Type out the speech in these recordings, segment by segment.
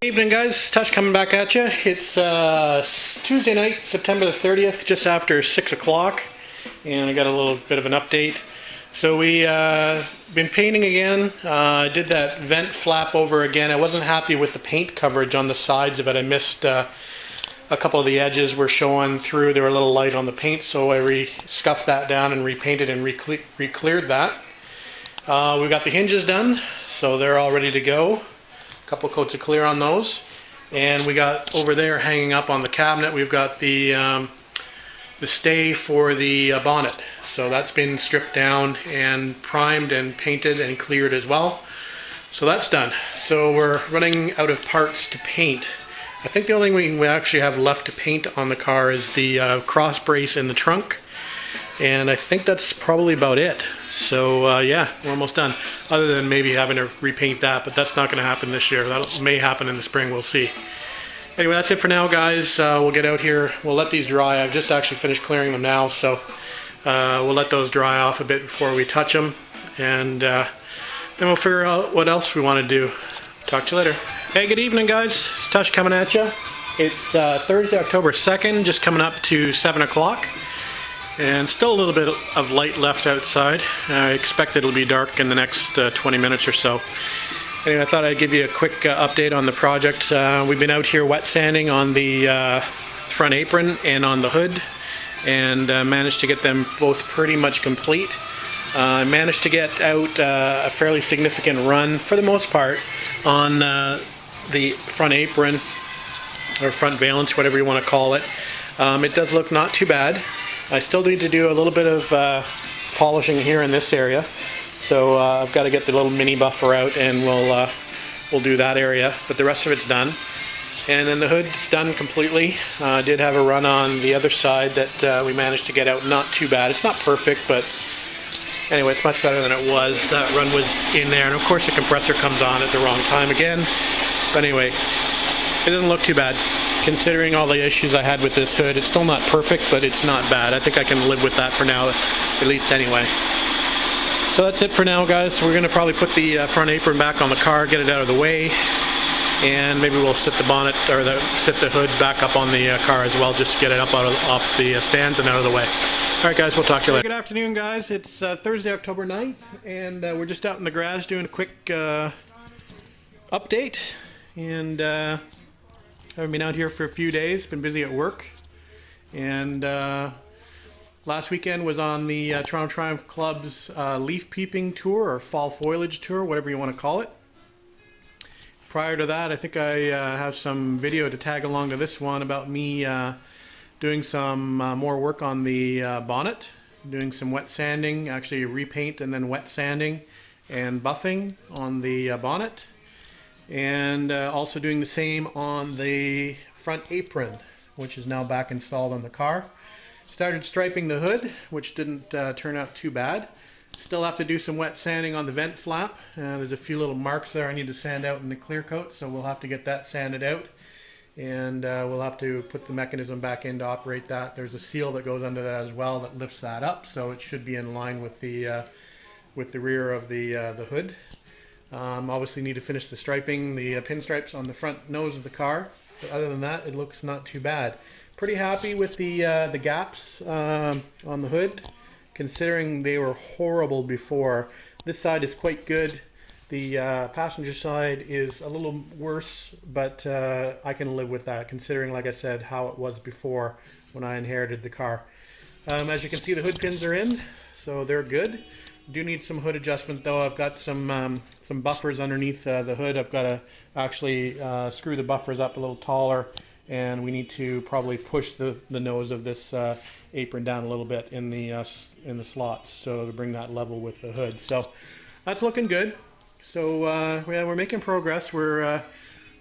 Evening, guys. Tush coming back at you. It's Tuesday night, September the 30th, just after 6 o'clock, and I got a little bit of an update. So we been painting again. I did that vent flap over again. I wasn't happy with the paint coverage on the sides of it. I missed a couple of the edges were showing through. They were a little light on the paint, so I scuffed that down and repainted and re-cleared that. We got the hinges done, so they're all ready to go. Couple coats of clear on those, and we got over there hanging up on the cabinet, we've got the stay for the bonnet, so that's been stripped down and primed and painted and cleared as well, so that's done. So we're running out of parts to paint. I think the only thing we actually have left to paint on the car is the cross brace in the trunk, and I think that's probably about it. So yeah, we're almost done, other than maybe having to repaint that, but that's not going to happen this year. That may happen in the spring, we'll see. Anyway, that's it for now, guys. We'll get out here, we'll let these dry. I've just actually finished clearing them now, so we'll let those dry off a bit before we touch them, and then we'll figure out what else we want to do. Talk to you later. Hey, good evening, guys. It's Tush coming at you. It's Thursday, October 2nd, just coming up to 7 o'clock. And still a little bit of light left outside. I expect it'll be dark in the next 20 minutes or so. Anyway, I thought I'd give you a quick update on the project. We've been out here wet sanding on the front apron and on the hood, and managed to get them both pretty much complete. I managed to get out a fairly significant run, for the most part, on the front apron, or front valance, whatever you want to call it. It does look not too bad. I still need to do a little bit of polishing here in this area, so I've got to get the little mini buffer out, and we'll do that area, but the rest of it's done. And then the hood's done completely. I did have a run on the other side that we managed to get out not too bad. It's not perfect, but anyway, it's much better than it was. That run was in there, and of course the compressor comes on at the wrong time again. But anyway, it doesn't look too bad. Considering all the issues I had with this hood, it's still not perfect, but it's not bad. I think I can live with that for now, at least anyway. So that's it for now, guys. We're going to probably put the front apron back on the car, get it out of the way, and maybe we'll sit the bonnet, or sit the hood back up on the car as well, just to get it up off the stands and out of the way. Alright, guys, we'll talk to you later. Good afternoon, guys. It's Thursday, October 9th, and we're just out in the garage doing a quick update, and I've been out here for a few days, been busy at work, and last weekend was on the Toronto Triumph Club's leaf peeping tour, or fall foliage tour, whatever you want to call it. Prior to that, I think I have some video to tag along to this one about me doing some more work on the bonnet, doing some wet sanding, actually repaint and then wet sanding and buffing on the bonnet. And also doing the same on the front apron, which is now back installed on the car. Started striping the hood, which didn't turn out too bad. Still have to do some wet sanding on the vent flap. There's a few little marks there I need to sand out in the clear coat, so we'll have to get that sanded out. And we'll have to put the mechanism back in to operate that. There's a seal that goes under that as well that lifts that up, so it should be in line with the rear of the hood. Obviously need to finish the striping, the pinstripes on the front nose of the car, but other than that it looks not too bad. Pretty happy with the gaps on the hood, considering they were horrible before. This side is quite good. The passenger side is a little worse, but I can live with that, considering, like I said, how it was before when I inherited the car. As you can see, the hood pins are in, so they're good. Do need some hood adjustment though. I've got some buffers underneath the hood. I've got to actually screw the buffers up a little taller, and we need to probably push the nose of this apron down a little bit in the slots, so to bring that level with the hood. So that's looking good. So yeah, we're making progress. We're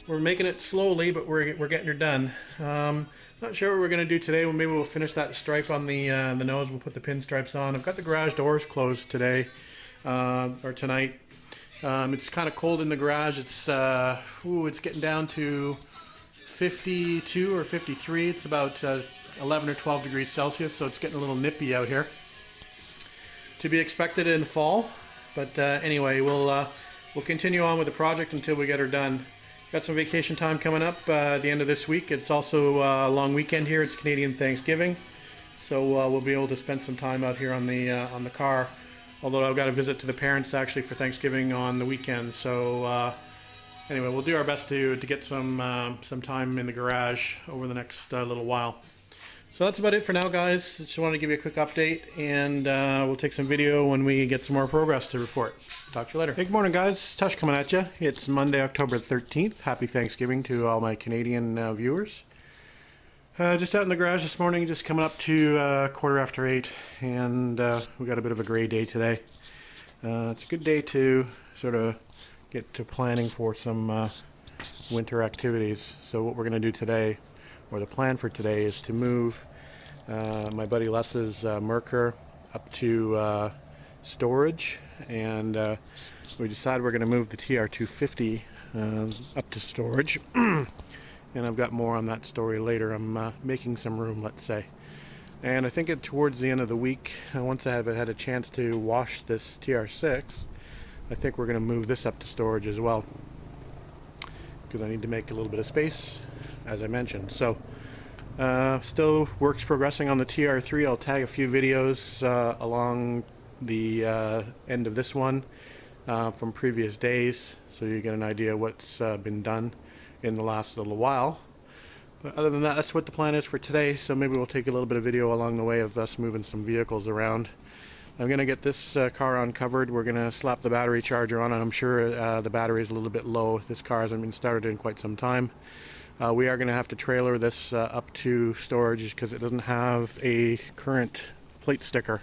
making it slowly, but we're getting her done. Not sure what we're going to do today. Well, maybe we'll finish that stripe on the nose. We'll put the pinstripes on. I've got the garage doors closed today, or tonight. It's kind of cold in the garage. It's getting down to 52 or 53. It's about 11 or 12 degrees Celsius, so it's getting a little nippy out here. To be expected in the fall, but anyway, we'll continue on with the project until we get her done. Got some vacation time coming up at the end of this week. It's also a long weekend here. It's Canadian Thanksgiving, so we'll be able to spend some time out here on the car. Although I've got a visit to the parents actually for Thanksgiving on the weekend. So anyway, we'll do our best to get some time in the garage over the next little while. So that's about it for now, guys. Just wanted to give you a quick update, and we'll take some video when we get some more progress to report. Talk to you later. Hey, good morning, guys. Tush coming at you. It's Monday, October 13th. Happy Thanksgiving to all my Canadian viewers. Just out in the garage this morning, just coming up to 8:15, and we got a bit of a gray day today. It's a good day to sort of get to planning for some winter activities. So what we're going to do today, or the plan for today, is to move my buddy Les's Merkur up to storage, and we decided we're going to move the TR250 up to storage. And I've got more on that story later. I'm making some room, let's say. And I think towards the end of the week, once I have had a chance to wash this TR6, I think we're going to move this up to storage as well, because I need to make a little bit of space, as I mentioned. So still works progressing on the TR3. I'll tag a few videos along the end of this one from previous days, so you get an idea what's been done in the last little while. But other than that, that's what the plan is for today. So maybe we'll take a little bit of video along the way of us moving some vehicles around. I'm going to get this car uncovered. We're going to slap the battery charger on, and I'm sure the battery is a little bit low. This car hasn't been started in quite some time. We are going to have to trailer this up to storage because it doesn't have a current plate sticker.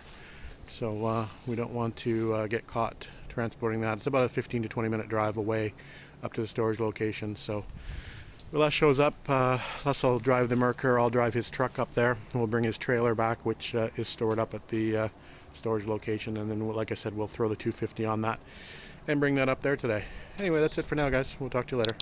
So we don't want to get caught transporting that. It's about a 15 to 20 minute drive away up to the storage location. So when Les shows up, Les will drive the Merkur, I'll drive his truck up there, and we'll bring his trailer back, which is stored up at the storage location, and then, like I said, we'll throw the 250 on that and bring that up there today. Anyway, that's it for now, guys. We'll talk to you later.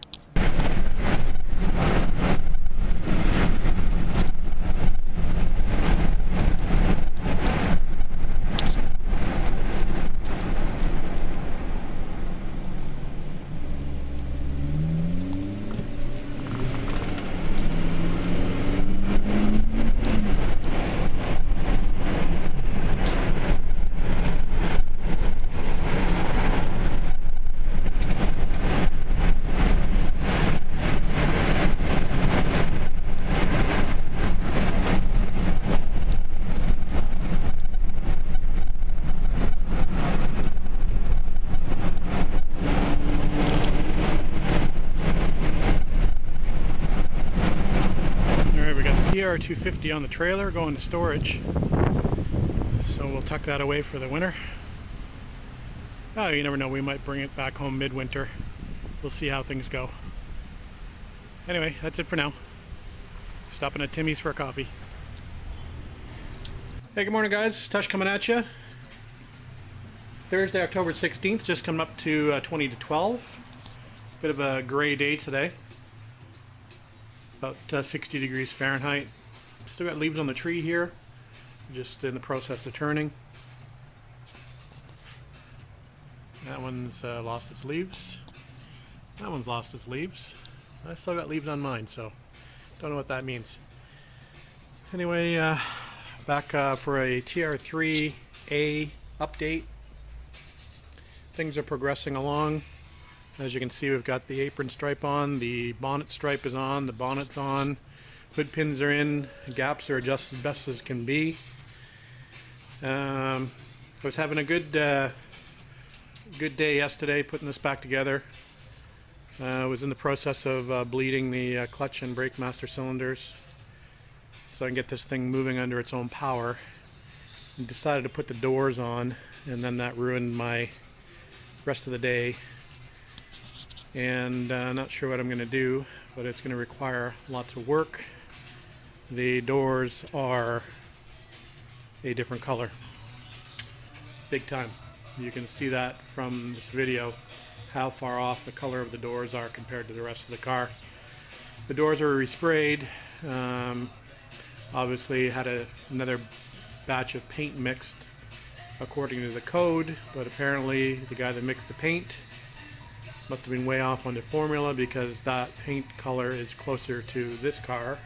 TR250 on the trailer going to storage, so we'll tuck that away for the winter. Oh, you never know, we might bring it back home midwinter. We'll see how things go. Anyway, that's it for now. Stopping at Timmy's for a coffee. Hey, good morning, guys. Tush coming at you. Thursday, October 16th, just coming up to 20 to 12. Bit of a gray day today. About 60 degrees Fahrenheit. Still got leaves on the tree here, just in the process of turning. That one's lost its leaves. That one's lost its leaves. I still got leaves on mine, so don't know what that means. Anyway, back for a TR3A update. Things are progressing along. As you can see, we've got the apron stripe on, the bonnet stripe is on, the bonnet's on, hood pins are in, gaps are adjusted best as can be. I was having a good day yesterday putting this back together. I was in the process of bleeding the clutch and brake master cylinders so I can get this thing moving under its own power. I decided to put the doors on, and then that ruined my rest of the day. And not sure what I'm going to do, but it's going to require lots of work. The doors are a different color, big time. You can see that from this video, how far off the color of the doors are compared to the rest of the car. The doors are resprayed. Obviously had another batch of paint mixed according to the code, but apparently the guy that mixed the paint Must have been way off on the formula because that paint color is closer to this car,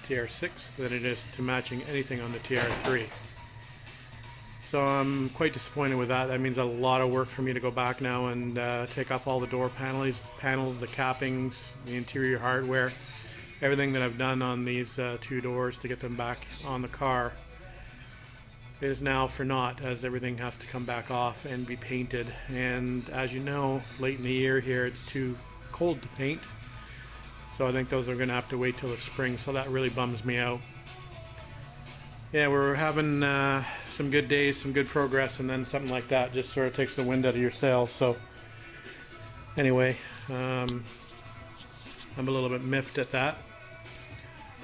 TR6, than it is to matching anything on the TR3. So I'm quite disappointed with that. That means a lot of work for me to go back now and take off all the door panels, the cappings, the interior hardware, everything that I've done on these two doors to get them back on the car is now for naught, as everything has to come back off and be painted. And as you know, late in the year here, it's too cold to paint, so I think those are going to have to wait till the spring, so that really bums me out. Yeah, we're having some good days, some good progress, and then something like that just sort of takes the wind out of your sails. So anyway, I'm a little bit miffed at that,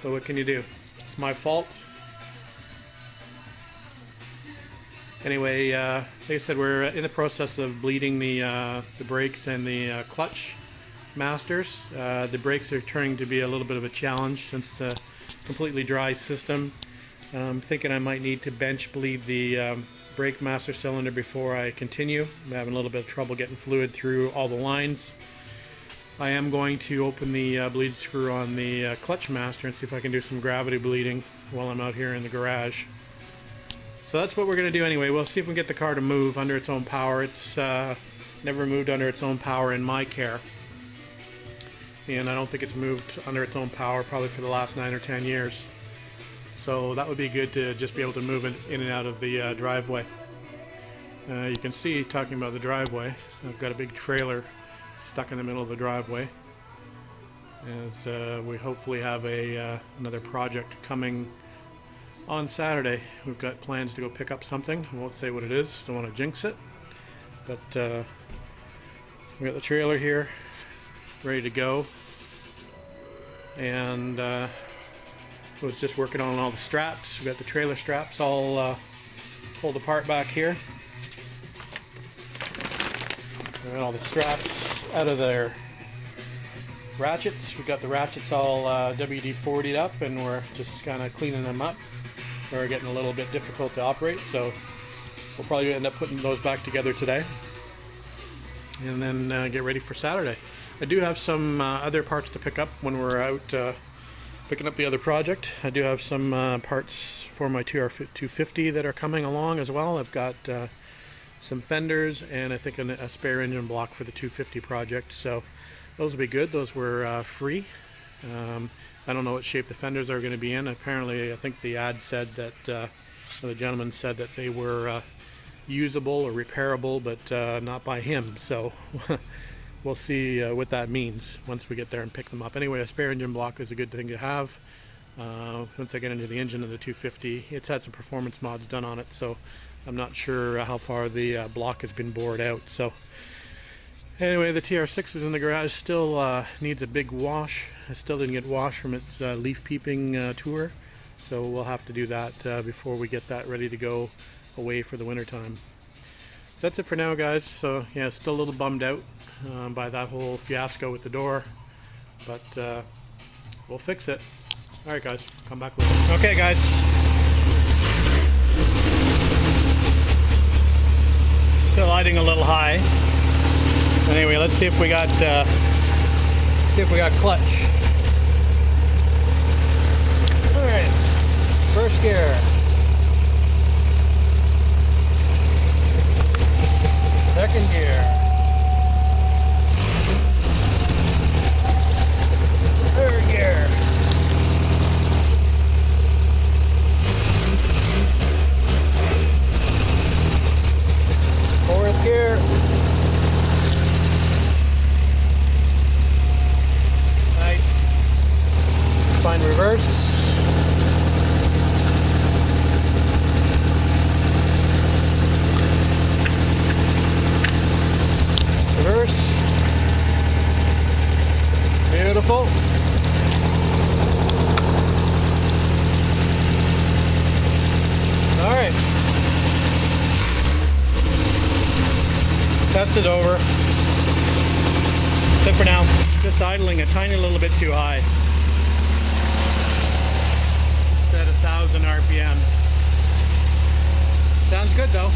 but what can you do? It's my fault. Anyway, like I said, we're in the process of bleeding the brakes and the clutch masters. The brakes are turning to be a little bit of a challenge since it's a completely dry system. I'm thinking I might need to bench bleed the brake master cylinder before I continue. I'm having a little bit of trouble getting fluid through all the lines. I am going to open the bleed screw on the clutch master and see if I can do some gravity bleeding while I'm out here in the garage. So that's what we're going to do anyway. We'll see if we can get the car to move under its own power. It's never moved under its own power in my care. And I don't think it's moved under its own power probably for the last 9 or 10 years. So that would be good to just be able to move in and out of the driveway. You can see, talking about the driveway, I've got a big trailer stuck in the middle of the driveway, as we hopefully have another project coming on Saturday. We've got plans to go pick up something. I won't say what it is, don't want to jinx it, but we got the trailer here ready to go, and was just working on all the straps. We've got the trailer straps all pulled apart back here. We got all the straps out of their ratchets. We've got the ratchets all WD-40'd up, and we're just kind of cleaning them up. They're getting a little bit difficult to operate, so we'll probably end up putting those back together today and then get ready for Saturday. I do have some other parts to pick up when we're out picking up the other project. I do have some parts for my TR250 that are coming along as well. I've got some fenders and I think a spare engine block for the 250 project, so those will be good. Those were free. I don't know what shape the fenders are going to be in. Apparently, I think the ad said that, the gentleman said that they were usable or repairable, but not by him. So we'll see what that means once we get there and pick them up. Anyway, a spare engine block is a good thing to have. Once I get into the engine of the 250, it's had some performance mods done on it, so I'm not sure how far the block has been bored out. So anyway, the TR6 is in the garage, still needs a big wash. I still didn't get washed from its leaf peeping tour, so we'll have to do that before we get that ready to go away for the winter time. So that's it for now, guys. So yeah, still a little bummed out by that whole fiasco with the door, but we'll fix it. Alright guys, come back later. Okay guys, still lighting a little high. Anyway, let's see if we got clutch. Alright, first gear. Second gear. Third gear. Fourth gear. Nice. Find reverse. Beautiful. All right. Test is over. Except for now, just idling a tiny little bit too high. Set 1,000 RPM. Sounds good though.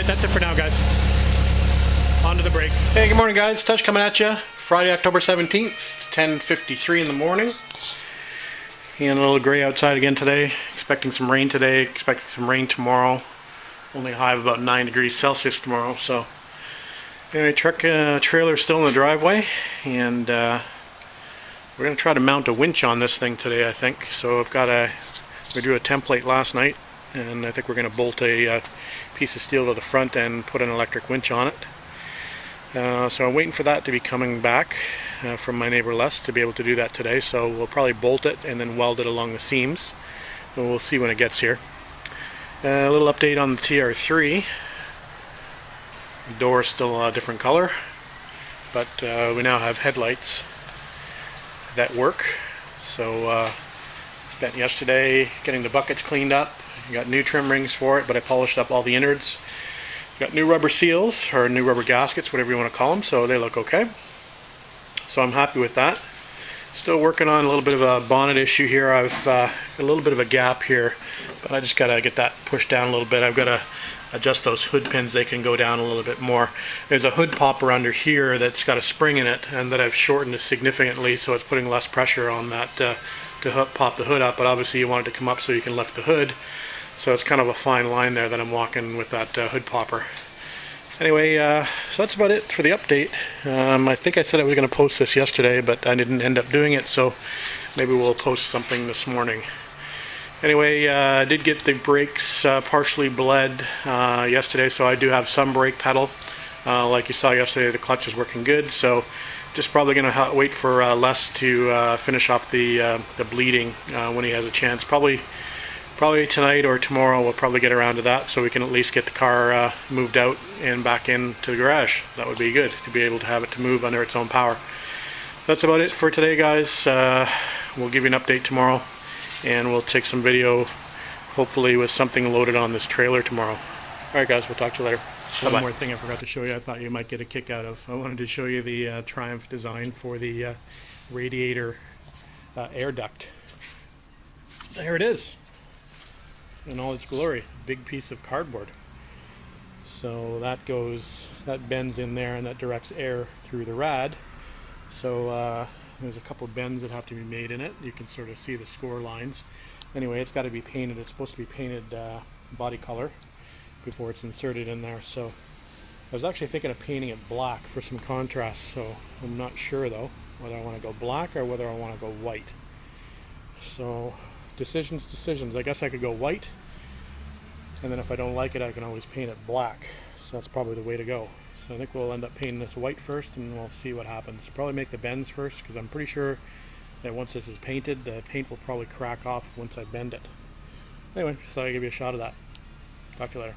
Alright, that's it for now, guys. On to the break. Hey, good morning, guys. Touch coming at you. Friday, October 17th. It's 10:53 in the morning. And a little gray outside again today. Expecting some rain today. Expecting some rain tomorrow. Only a high of about 9 degrees Celsius tomorrow. So, anyway, trailer still in the driveway. And we're going to try to mount a winch on this thing today, I think. So we drew a template last night. And I think we're going to bolt a piece of steel to the front and put an electric winch on it. So I'm waiting for that to be coming back from my neighbor Les to be able to do that today. So we'll probably bolt it and then weld it along the seams. And we'll see when it gets here. A little update on the TR3. The door is still a different color, but we now have headlights that work. So spent yesterday getting the buckets cleaned up. Got new trim rings for it, but I polished up all the innards. Got new rubber seals, or new rubber gaskets, whatever you want to call them, so they look okay. So I'm happy with that. Still working on a little bit of a bonnet issue here. I've got a little bit of a gap here, but I just got to get that pushed down a little bit. I've got to adjust those hood pins. They can go down a little bit more. There's a hood popper under here that's got a spring in it, and that I've shortened significantly, so it's putting less pressure on that to pop the hood up, but obviously you want it to come up so you can lift the hood. So it's kind of a fine line there that I'm walking with that hood popper. Anyway, so that's about it for the update. I think I said I was going to post this yesterday, but I didn't end up doing it, so maybe we'll post something this morning. Anyway, I did get the brakes partially bled yesterday, so I do have some brake pedal. Like you saw yesterday, the clutch is working good, so just probably going to wait for Les to finish off the bleeding when he has a chance. Probably tonight or tomorrow we'll probably get around to that, so we can at least get the car moved out and back into the garage. That would be good, to be able to have it to move under its own power. That's about it for today, guys. We'll give you an update tomorrow, and we'll take some video, hopefully with something loaded on this trailer tomorrow. Alright guys, we'll talk to you later. Bye-bye. One more thing I forgot to show you, I thought you might get a kick out of. I wanted to show you the Triumph design for the radiator air duct. There it is, in all its glory. Big piece of cardboard. So that bends in there, and that directs air through the rad. So there's a couple bends that have to be made in it. You can sort of see the score lines. Anyway, it's got to be painted. It's supposed to be painted body color before it's inserted in there. So I was actually thinking of painting it black for some contrast. So I'm not sure though whether I want to go black or whether I want to go white. So decisions. I guess I could go white, and then if I don't like it, I can always paint it black. So that's probably the way to go. So I think we'll end up painting this white first, and we'll see what happens. Probably make the bends first, because I'm pretty sure that once this is painted, the paint will probably crack off once I bend it. Anyway, so I'll give you a shot of that. Talk to you later.